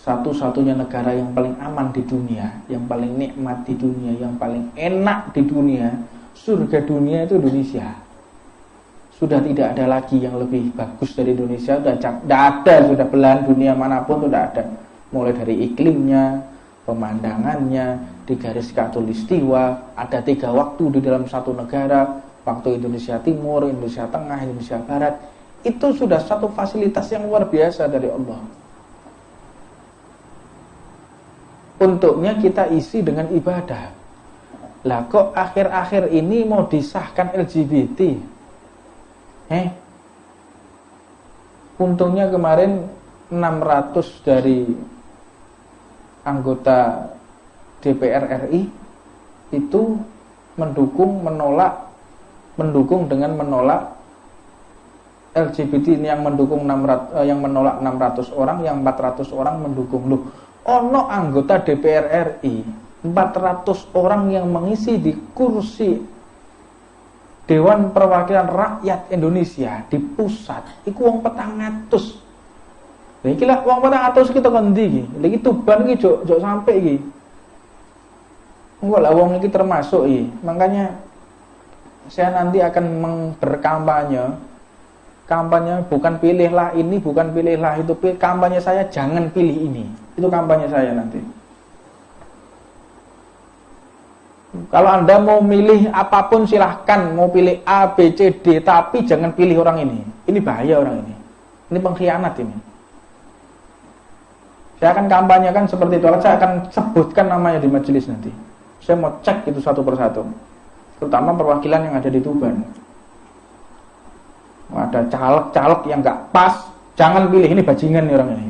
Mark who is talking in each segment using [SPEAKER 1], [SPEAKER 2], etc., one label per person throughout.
[SPEAKER 1] satu-satunya negara yang paling aman di dunia, yang paling nikmat di dunia, yang paling enak di dunia, surga dunia itu Indonesia. Sudah tidak ada lagi yang lebih bagus dari Indonesia. Sudah tidak ada, sudah belahan dunia manapun sudah ada. Mulai dari iklimnya, pemandangannya, di garis khatulistiwa, ada 3 waktu di dalam satu negara, waktu Indonesia Timur, Indonesia Tengah, Indonesia Barat. Itu sudah satu fasilitas yang luar biasa dari Allah. Untuknya kita isi dengan ibadah. Lah kok akhir-akhir ini mau disahkan LGBT? Untungnya kemarin 600 dari anggota DPR RI itu mendukung dengan menolak LGBT. Yang mendukung 600, yang menolak 600 orang, yang 400 orang mendukung. Loh, ono anggota DPR RI 400 orang yang mengisi di kursi Dewan Perwakilan Rakyat Indonesia di pusat, iku wong 400. Lha iki lak wong 400 kita kon ndi iki? Lha iki Tuban iki jok sampe iki. Engko lah wong iki termasuk iki. Makanya saya nanti akan berkampanye. Kampanye bukan pilihlah ini, bukan pilihlah itu. Kampanye saya jangan pilih ini. Itu kampanye saya nanti. Kalau Anda mau milih apapun silahkan, mau pilih A, B, C, D, tapi jangan pilih orang ini. Ini bahaya orang ini. Ini pengkhianat ini. Saya akan kampanyekan seperti itu. Saya akan sebutkan namanya di majelis nanti. Saya mau cek itu satu persatu. Terutama perwakilan yang ada di Tuban. Ada caleg-caleg yang gak pas, jangan pilih, ini bajingan nih orang ini.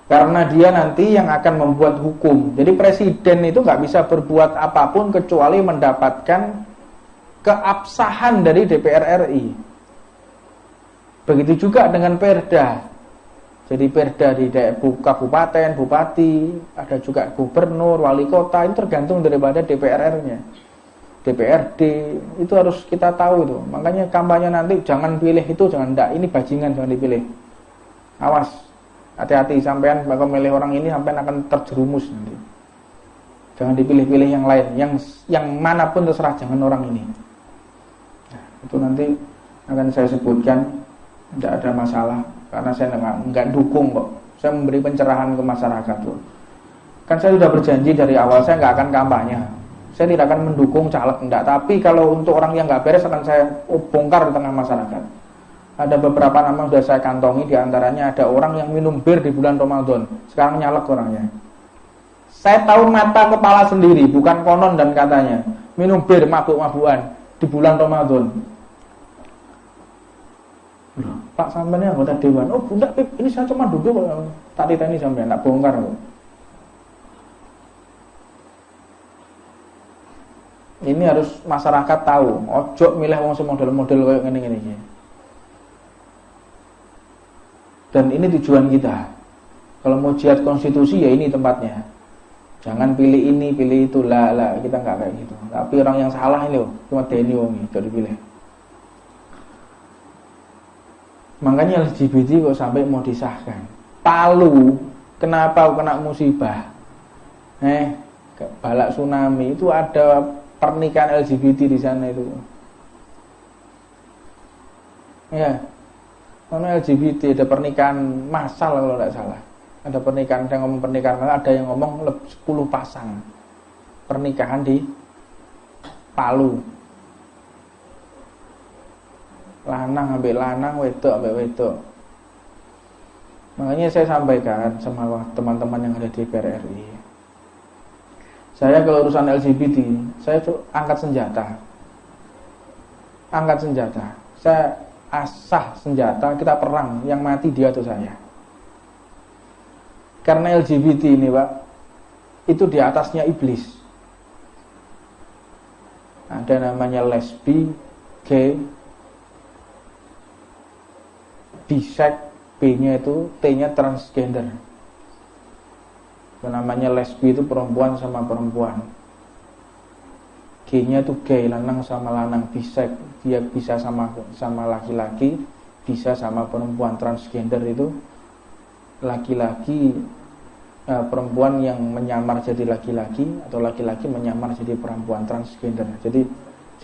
[SPEAKER 1] Karena dia nanti yang akan membuat hukum. Jadi presiden itu gak bisa berbuat apapun kecuali mendapatkan keabsahan dari DPR RI. Begitu juga dengan perda. Jadi perda di kabupaten, bupati, ada juga gubernur, wali kota, itu tergantung daripada DPR-nya. DPRD, itu harus kita tahu itu. Makanya kampanye nanti jangan pilih itu, jangan enggak, ini bajingan jangan dipilih. Awas, hati-hati sampean bakal milih orang ini, sampean akan terjerumus nanti. Jangan dipilih-pilih yang lain, yang manapun terserah, jangan orang ini. Nah, itu nanti akan saya sebutkan, tidak ada masalah. Karena saya enggak dukung kok. Saya memberi pencerahan ke masyarakat tuh. Kan saya sudah berjanji dari awal saya enggak akan kampanye. Saya tidak akan mendukung caleg enggak. Tapi kalau untuk orang yang enggak beres akan saya bongkar di tengah masyarakat. Ada beberapa nama sudah saya kantongi. Di antaranya ada orang yang minum bir di bulan Ramadan. Sekarang nyalek orangnya. Saya tahu mata kepala sendiri, bukan konon dan katanya. Minum bir, mabuk-mabukan di bulan Ramadan. Pak sampean anggota dewan. Oh bunda, ini saya cuma duduk. Tak ditanya sampean, tak bongkar. Ini harus masyarakat tahu. Ojo milih wong semodel-model kayak ngene-ngene iki. Dan ini tujuan kita. Kalau mau jihad konstitusi ya ini tempatnya. Jangan pilih ini, pilih itu. Lah, kita enggak kayak gitu. Tapi orang yang salah ini loh, cuma deni wong itu dipilih. Makanya LGBT kok sampai mau disahkan. Palu, kenapa kena musibah? Balak tsunami itu ada pernikahan LGBT di sana itu. Ya, karena LGBT ada pernikahan massal kalau tidak salah. Ada pernikahan, saya ngomong pernikahan, ada yang ngomong 10 pasang pernikahan di Palu. Lanang ambil lanang, wedok ambil wedok. Makanya saya sampaikan sama teman-teman yang ada di DPR RI. Saya kalau urusan LGBT, saya angkat senjata. Angkat senjata. Saya asah senjata, kita perang, yang mati dia atau saya. Karena LGBT ini, Pak, itu di atasnya iblis. Ada namanya lesbi, gay, bisek, B-nya itu, T-nya transgender. Itu namanya lesbi itu perempuan sama perempuan. G-nya itu gay, lanang sama lanang. Bisek, dia bisa sama laki-laki, bisa sama perempuan. Transgender itu laki-laki perempuan yang menyamar jadi laki-laki atau laki-laki menyamar jadi perempuan, transgender. Jadi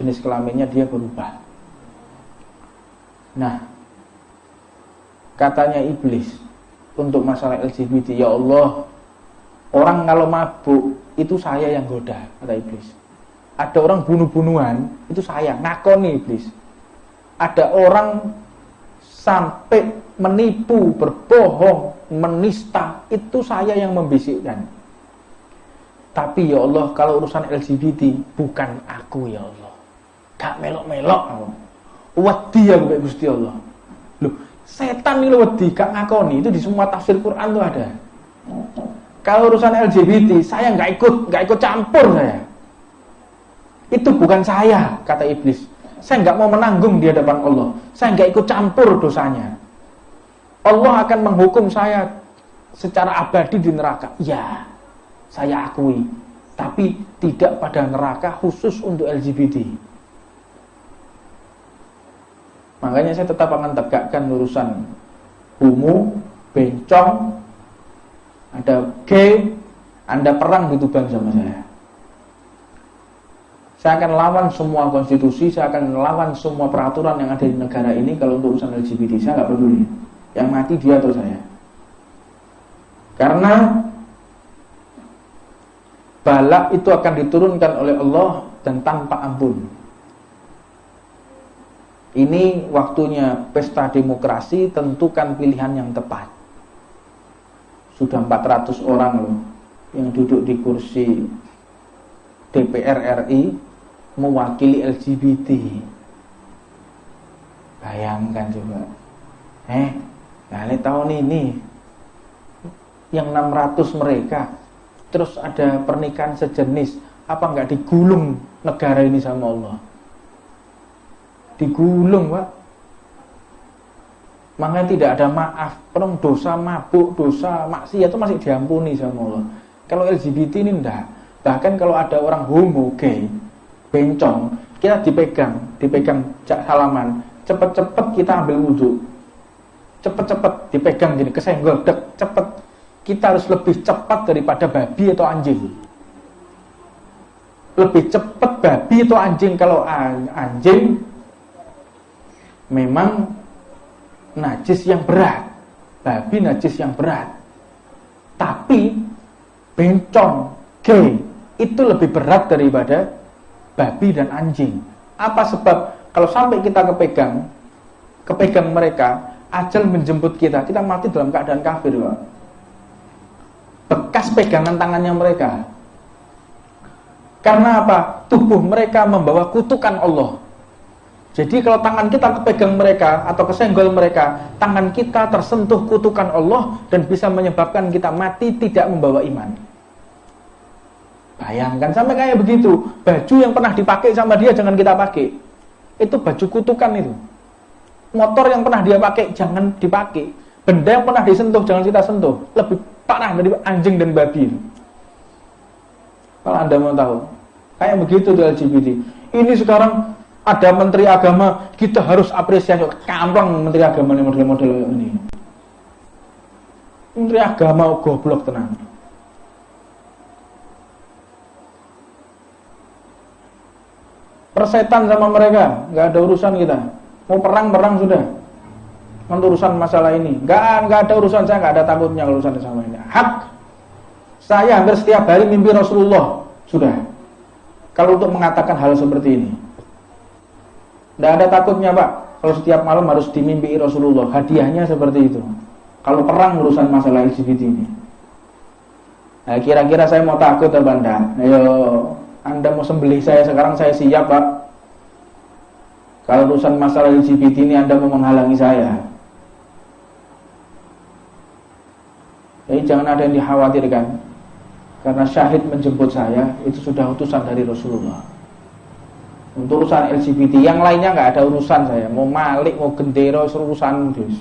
[SPEAKER 1] jenis kelaminnya dia berubah. Nah, katanya iblis untuk masalah LGBT, ya Allah, orang kalau mabuk itu saya yang goda, kata iblis. Ada orang bunuh-bunuhan, itu saya, ngakoni iblis. Ada orang sampai menipu, berbohong, menista, itu saya yang membisikkan. Tapi ya Allah, kalau urusan LGBT bukan aku ya Allah. Gak melok-melok aku. Wedi aku kayak Gusti Allah. Loh, setan ini wedi, gak ngakoni. Itu di semua tafsir Quran tuh ada. Kalau urusan LGBT, saya gak ikut campur saya. Itu bukan saya, kata iblis. Saya gak mau menanggung di hadapan Allah. Saya gak ikut campur dosanya. Allah akan menghukum saya secara abadi di neraka. Ya, saya akui. Tapi tidak pada neraka khusus untuk LGBT. Makanya saya tetap akan tegakkan urusan homo, bencong, ada gay, Anda perang di Tuban sama saya. Saya akan lawan semua konstitusi, saya akan lawan semua peraturan yang ada di negara ini kalau untuk urusan LGBT. Saya nggak peduli. Yang mati dia atau saya. Karena bala itu akan diturunkan oleh Allah dan tanpa ampun. Ini waktunya pesta demokrasi, tentukan pilihan yang tepat. Sudah 400 orang loh yang duduk di kursi DPR RI mewakili LGBT. Bayangkan coba. Tahun ini yang 600 mereka, terus ada pernikahan sejenis, apa enggak digulung negara ini sama Allah? Digulung, Pak. Makanya tidak ada maaf. Orang dosa mabuk, dosa maksiat itu masih diampuni sama Allah. Kalau LGBT ini enggak. Bahkan kalau ada orang homo, gay, bencong, kita dipegang salaman, cepet-cepet kita ambil wudhu, cepet-cepet dipegang gini, kesenggol, cepet. Kita harus lebih cepat daripada babi atau anjing. Lebih cepat babi atau anjing. Kalau anjing memang najis yang berat, babi najis yang berat. Tapi bencong, gay itu lebih berat daripada babi dan anjing. Apa sebab? Kalau sampai kita kepegang mereka, ajal menjemput kita mati dalam keadaan kafir, Pak. Bekas pegangan tangannya mereka. Karena apa? Tubuh mereka membawa kutukan Allah. Jadi kalau tangan kita kepegang mereka atau kesenggol mereka, tangan kita tersentuh kutukan Allah dan bisa menyebabkan kita mati tidak membawa iman. Bayangkan sampai kayak begitu. Baju yang pernah dipakai sama dia jangan kita pakai. Itu baju kutukan itu. Motor yang pernah dia pakai jangan dipakai. Benda yang pernah disentuh jangan kita sentuh. Lebih parah dari anjing dan babi. Kalau Anda mau tahu, kayak begitu di LGBT. Ini sekarang ada menteri agama, kita harus apresiasi. Kampung menteri agama ini model-model ini. Menteri agama goblok tenang. Persetan sama mereka, nggak ada urusan kita. Mau perang sudah. Untuk urusan masalah ini, nggak ada urusan saya, nggak ada takutnya kalau urusan sama ini. Hak saya hampir setiap hari mimpi Rasulullah sudah. Kalau untuk mengatakan hal seperti ini, nggak ada takutnya, Pak. Kalau setiap malam harus dimimpi Rasulullah, hadiahnya seperti itu. Kalau perang urusan masalah LGBT ini, nah, kira-kira saya mau takut apa enggak? Ayo, Anda mau sembelih saya sekarang, saya siap, Pak. Kalau urusan masalah LGBT ini Anda mau menghalangi saya. Jadi jangan ada yang dikhawatirkan. Karena syahid menjemput saya, itu sudah utusan dari Rasulullah. Untuk urusan LGBT, yang lainnya nggak ada urusan saya. Mau malik, mau gendera, urusan dus.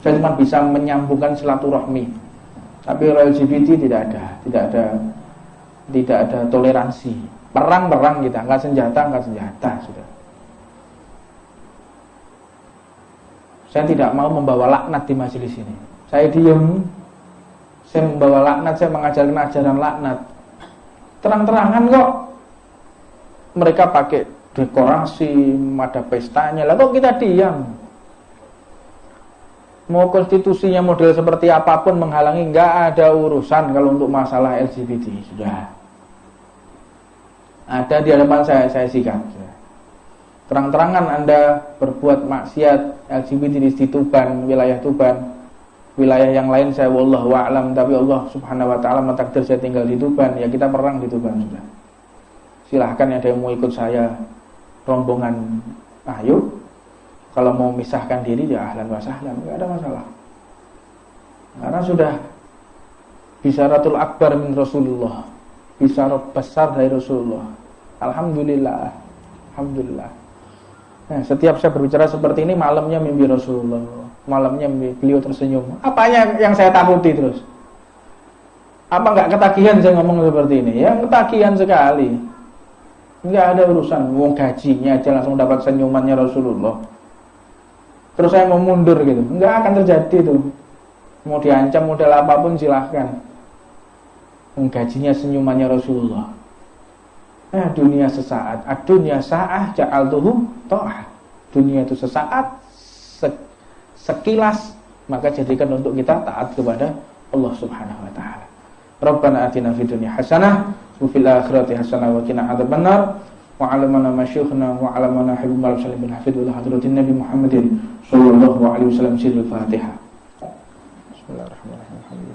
[SPEAKER 1] Saya cuma bisa menyambungkan silaturahmi. Tapi kalau LGBT tidak ada toleransi. Perang kita, nggak senjata sudah. Saya tidak mau membawa laknat di majelis ini. Saya diem, saya membawa laknat, saya mengajarkan ajaran laknat. Terang-terangan kok mereka pakai dekorasi, ada pestanya. Lah kok kita diam? Mau konstitusinya model seperti apapun menghalangi, nggak ada urusan kalau untuk masalah LGBT. Sudah ada di hadapan saya sikat. Terang-terangan Anda berbuat maksiat LGBT di Tuban, wilayah Tuban, wilayah yang lain saya wallahu a'lam, tapi Allah subhanahu wa ta'ala mentakdir saya tinggal di Tuban, ya kita perang di Tuban sudah. Silahkan ada yang mau ikut saya rombongan, ayo. Kalau mau misahkan diri ya ahlan wa sahlan, enggak ada masalah. Karena sudah bisyaratul akbar min Rasulullah, bisyarat besar dari Rasulullah. Alhamdulillah. Alhamdulillah. Nah, setiap saya berbicara seperti ini, malamnya mimpi Rasulullah, malamnya beliau tersenyum. Apanya yang saya takuti terus? Apa enggak ketagihan saya ngomong seperti ini? Ya ketagihan sekali. Enggak ada urusan, wong gajinya aja langsung dapat senyumannya Rasulullah. Terus saya mau mundur gitu, enggak akan terjadi tuh. Mau diancam model apapun silahkan. Gajinya senyumannya Rasulullah. Dunia sesaat, dunia sa'ah ja'altuhu ta'ah. Dunia itu sesaat, sekilas, maka jadikan untuk kita taat kepada Allah subhanahu wa ta'ala. Rabbana atina fid dunya hasanah wa fil akhirati hasanah wa qina adzabannar. Wa 'alamana masyukhna wa 'alamana habibu al-salim bin hafidh wa hadratin nabi Muhammadin sallallahu alaihi wasallam. Sirul Fatihah. Bismillahirrahmanirrahim.